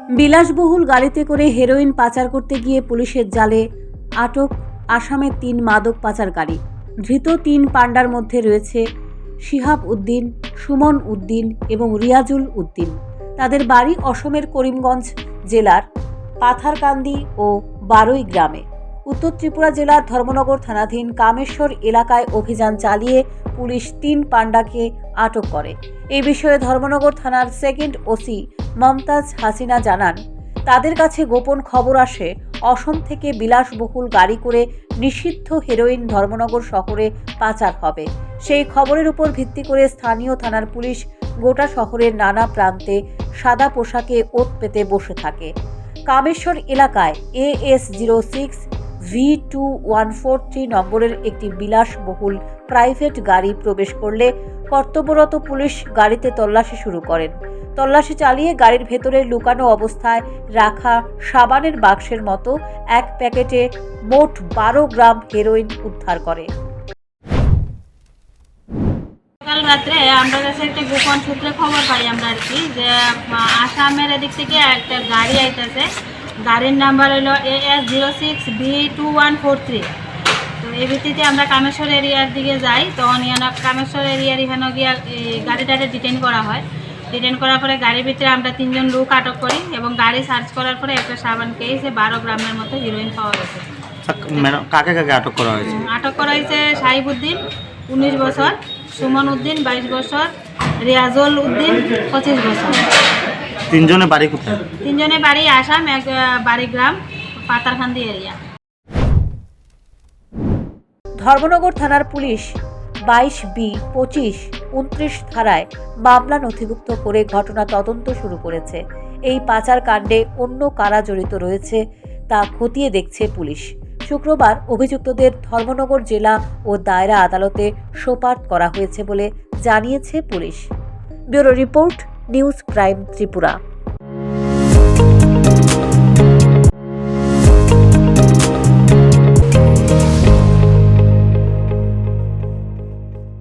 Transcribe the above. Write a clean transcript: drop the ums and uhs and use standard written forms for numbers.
বিলাসবহুল গাড়িতে করে হেরোইন পাচার করতে গিয়ে পুলিশের জালে আটক আসামের 3 মাদক পাচারকারী। ধৃত 3 পান্ডার মধ্যে রয়েছে শিহাব উদ্দিন, সুমন উদ্দিন এবং রিয়াজুল উদ্দিন। তাদের বাড়ি অসমের করিমগঞ্জ জেলার পাথারকান্দি ও বারুই গ্রামে। উত্তর ত্রিপুরা জেলার ধর্মনগর থানাধীন কামেশ্বর এলাকায় অভিযান চালিয়ে পুলিশ 3 পান্ডাকে আটক করে। এই বিষয়ে ধর্মনগর থানার সেকেন্ড ওসি মমতাজ হাসিনা জানান, তাদের কাছে গোপন খবর আসে অসম থেকে বিলাসবহুল গাড়ি করে নিষিদ্ধ হেরোইন ধর্মনগর শহরে পাচার হবে। সেই খবরের উপর ভিত্তি করে স্থানীয় থানার পুলিশ গোটা শহরের নানা প্রান্তে সাদা পোশাকে ওত পেতে বসে থাকে। কামেশ্বর এলাকায় AS06 V2143 নম্বরের একটি বিলাসবহুল প্রাইভেট গাড়ি প্রবেশ করলে কর্তব্যরত পুলিশ গাড়িতে তল্লাশি শুরু করেন। তল্লাশি চালিয়ে গাড়ির ভেতরে লুকানো অবস্থায় রাখা সাবানের বাক্সের মতো এক প্যাকেটে মোট 12 গ্রাম হেরোইন উদ্ধার করে। কাল রাত্রে আমরা কাছে একটা গোপন সূত্রে খবর পাই আমরা আর কি, যে আসামের এদিক থেকে একটা গাড়ি আইতেছে। গাড়ির নাম্বার হলো AS06 V2143। তো এই ভিত্তিতে আমরা কামেশ্বর এরিয়ার দিকে যাই। তখন কামেশ্বর এরিয়ার এখানে গিয়ে গাড়িটাকে ডিটেইন করা হয়। ডিটেইন করার পরে গাড়ির ভিতরে আমরা 3 জন লোক আটক করি এবং গাড়ি সার্চ করার পরে একটা সাবান কেসে 12 গ্রামের মতো হিরোইন পাওয়া গেছে। কাকে কাকে আটক করা হয়েছে? আটক করা হয়েছে সাহিব উদ্দিন 19 বছর, সুমন উদ্দিন 22 বছর, রিয়াজুল উদ্দিন 25 বছর। 3 জনের বাড়ি কোথায়? 3 জনের বাড়ি আসাম, এক বাড়ি গ্রাম পাতারকান্দি এরিয়া। ধর্মনগর থানার পুলিশ 22B, 25, 29 ধারায় মামলা নথিভুক্ত করে ঘটনা তদন্ত শুরু করেছে। এই পাচার কাণ্ডে অন্য কারা জড়িত রয়েছে তা খতিয়ে দেখছে পুলিশ। শুক্রবার অভিযুক্তদের ধর্মনগর জেলা ও দায়রা আদালতে সোপর্দ করা হয়েছে বলে জানিয়েছে police. Bureau report, news prime Tripura.